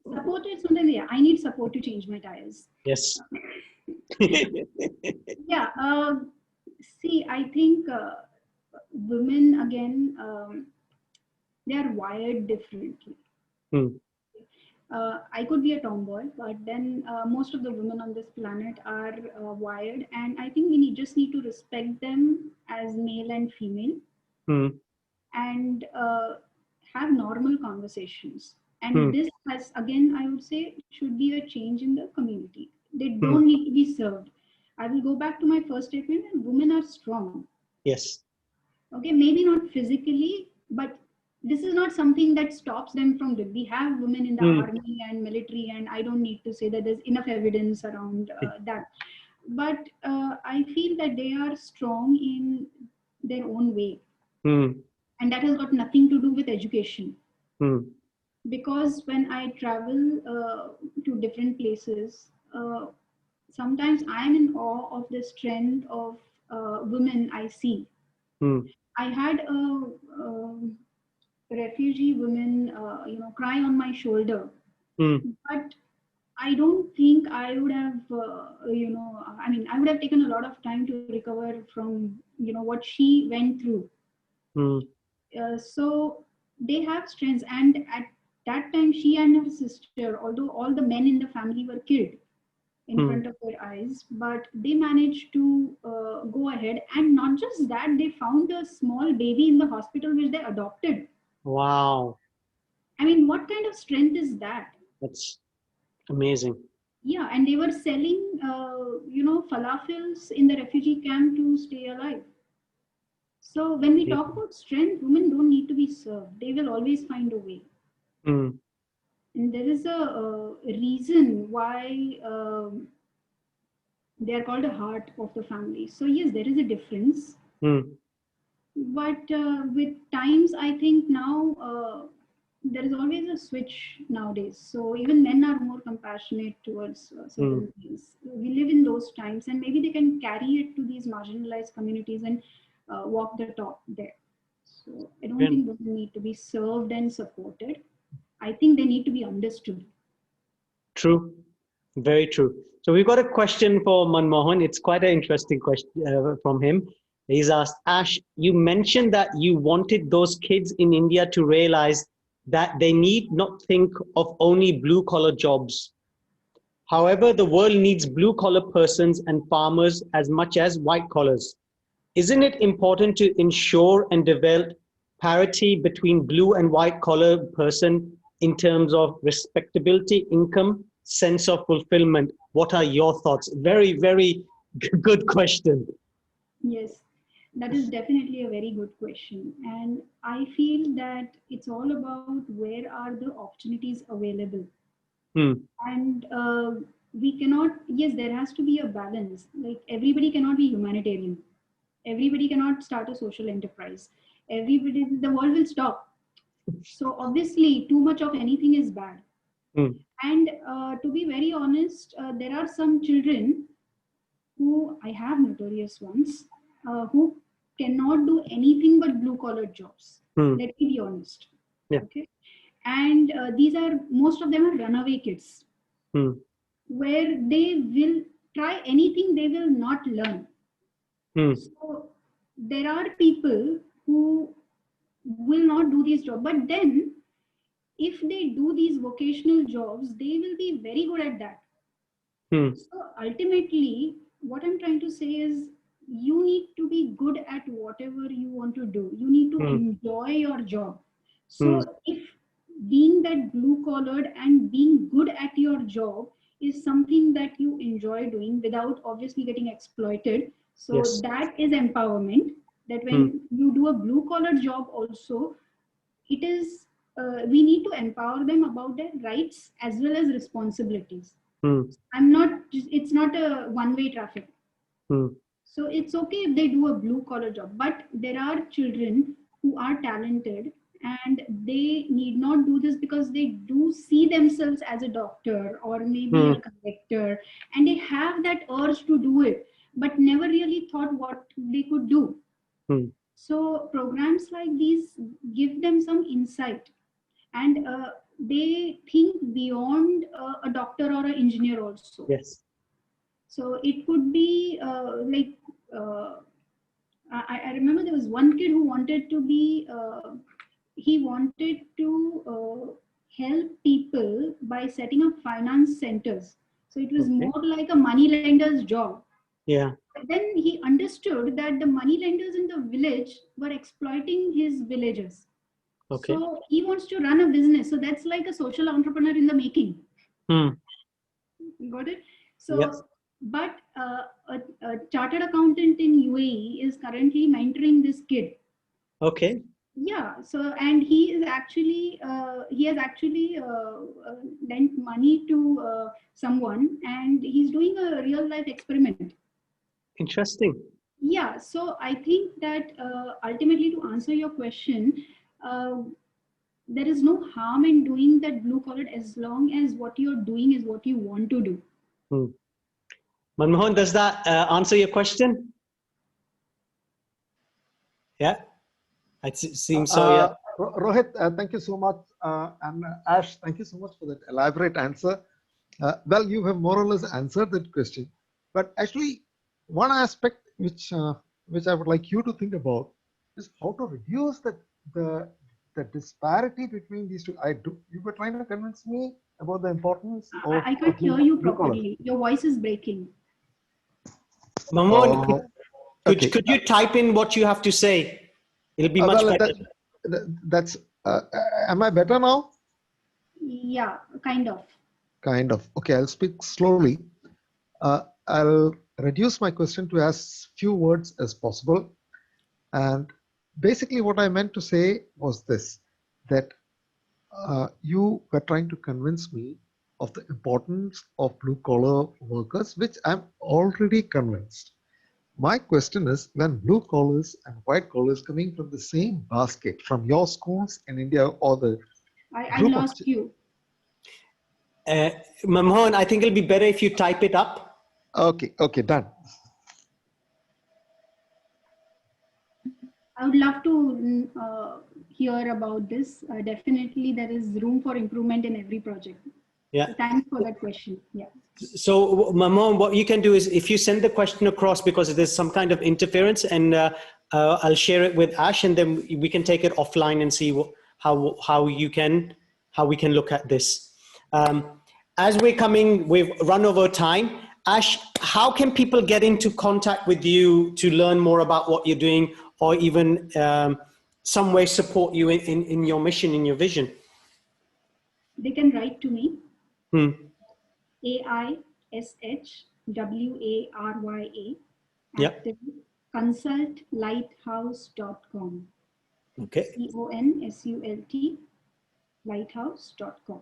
Support is something, yeah, I need support to change my tires. Yes. Yeah, see, I think women, again, they are wired differently. Hmm. I could be a tomboy, but then most of the women on this planet are wired, and I think just need to respect them as male and female, Hmm. and have normal conversations. And Hmm. this has, again, I would say, should be a change in the community. They Hmm. don't need to be served. I will go back to my first statement: women are strong. Yes. Okay, maybe not physically, but this is not something that stops them from doing. We have women in the Hmm. army and military, and I don't need to say that there's enough evidence around that. But I feel that they are strong in their own way, Hmm. and that has got nothing to do with education. Hmm. Because when I travel to different places, sometimes I'm in awe of the strength of women I see. Hmm. I had refugee women, cry on my shoulder. Hmm. But I don't think I would have, I mean, I would have taken a lot of time to recover from, what she went through. Hmm. So they have strengths. And at that time, she and her sister, although all the men in the family were killed in Hmm. front of their eyes, but they managed to go ahead. And not just that, they found a small baby in the hospital which they adopted. Wow. I mean, what kind of strength is that? That's amazing. Yeah, and they were selling, falafels in the refugee camp to stay alive. So when we talk about strength, women don't need to be served. They will always find a way. Hmm. And there is a reason why they are called a heart of the family. So yes, there is a difference. Hmm. But with times, I think now there is always a switch nowadays. So even men are more compassionate towards Hmm. certain things. We live in those times, and maybe they can carry it to these marginalized communities and walk the talk there. So I don't Brilliant. think women need to be served and supported. I think they need to be understood. True. Very true. So we've got a question for Manmohan. It's quite an interesting question from him. He's asked, Ash, you mentioned that you wanted those kids in India to realize that they need not think of only blue collar jobs. However, the world needs blue collar persons and farmers as much as white collars. Isn't it important to ensure and develop parity between blue and white collar person in terms of respectability, income, sense of fulfillment? What are your thoughts? Very, very good question. Yes, that is definitely a very good question. And I feel that it's all about where are the opportunities available. Hmm. And we cannot, yes, there has to be a balance. Like everybody cannot be humanitarian, everybody cannot start a social enterprise, the world will stop. So obviously, too much of anything is bad. Mm. And to be very honest, there are some children who I have notorious ones who cannot do anything but blue collar jobs. Mm. Let me be honest. Yeah. Okay. And these are, most of them are runaway kids, Mm. where they will try anything, they will not learn. Mm. So there are people who will not do these jobs, but then if they do these vocational jobs, they will be very good at that. Mm. So ultimately, what I'm trying to say is you need to be good at whatever you want to do. You need to Mm. enjoy your job. Mm. So if being that blue collared and being good at your job is something that you enjoy doing without obviously getting exploited, so Yes. that is empowerment. That Mm. when you do a blue collar job also, it is we need to empower them about their rights as well as responsibilities. Mm. It's not a one way traffic. Mm. So it's okay if they do a blue collar job, but there are children who are talented and they need not do this because they do see themselves as a doctor or maybe a Mm. conductor, and they have that urge to do it but never really thought what they could do. Mm. So programs like these give them some insight, and they think beyond a doctor or an engineer also. Yes. So it could be uh, I remember there was one kid who wanted to be he wanted to help people by setting up finance centers. So it was Okay. more like a money lender's job. Yeah. But then he understood that the money lenders in the village were exploiting his villagers. Okay. So he wants to run a business. So that's like a social entrepreneur in the making. Mm. Got it? Yes. So, but a chartered accountant in UAE is currently mentoring this kid. Okay. Yeah. So, and he has actually lent money to someone, and he's doing a real life experiment. Interesting. Yeah. So I think that ultimately, to answer your question, uh, there is no harm in doing that blue collar as long as what you're doing is what you want to do. Mm. Manmohan, does that answer your question? Yeah. It seems so. Yeah. Rohit, thank you so much. And Ash, thank you so much for that elaborate answer. Well, you have more or less answered that question. But actually, one aspect which I would like you to think about is how to reduce the the disparity between these two. You were trying to convince me about the importance of I can't hear you blue collar. properly. Your voice is breaking. Manmohan, Okay. could you type in what you have to say? It'll be much Well, better. that's. Am I better now? Yeah, kind of. Kind of. Okay, I'll speak slowly. I'll reduce my question to as few words as possible. And basically, what I meant to say was this, that you were trying to convince me of the importance of blue collar workers, which I'm already convinced. My question is, when blue collars and white collars coming from the same basket from your schools in India or the I group of lost you. Manmohan, I think it'll be better if you type it up. okay, done. I would love to hear about this. Definitely, there is room for improvement in every project. Yeah. So thanks for that question. Yeah. So, Mamon, what you can do is if you send the question across, because there's some kind of interference, and I'll share it with Ash, and then we can take it offline and see how we can look at this. As we've run over time. Ash, how can people get into contact with you to learn more about what you're doing, or even some way support you in your mission, in your vision? They can write to me. Hmm. AISHWARYA Yep. at consultlighthouse.com. Okay. CONSULT lighthouse.com.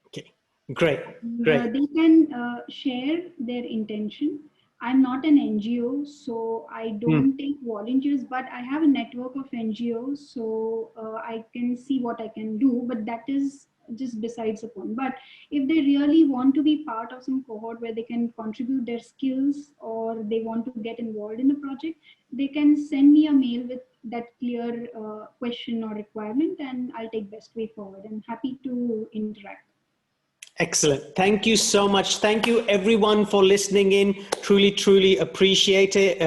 Okay. Great. They can share their intention. I'm not an NGO, so I Hmm. don't take volunteers, but I have a network of NGOs, so I can see what I can do, but that is just besides the point. But if they really want to be part of some cohort where they can contribute their skills or they want to get involved in the project, they can send me a mail with that clear question or requirement, and I'll take best way forward. I'm happy to interact. Excellent. Thank you so much. Thank you everyone for listening in. Truly, truly appreciate it.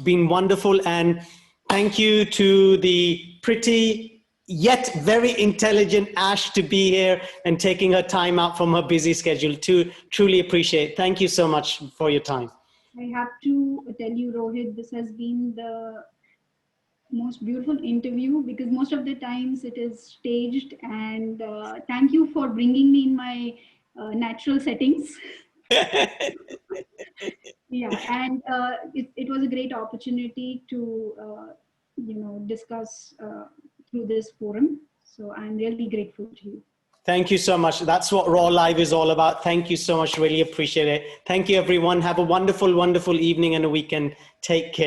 Been wonderful. And thank you to the pretty yet very intelligent Ash to be here and taking her time out from her busy schedule to truly appreciate. Thank you so much for your time. I have to tell you, Rohit, this has been the most beautiful interview because most of the times it is staged, and thank you for bringing me in my natural settings. Yeah, and it was a great opportunity to discuss through this forum, so I'm really grateful to you. Thank you so much. That's what Raw Live is all about. Thank you so much. Really appreciate it. Thank you, everyone. Have a wonderful, wonderful evening and a weekend. Take care.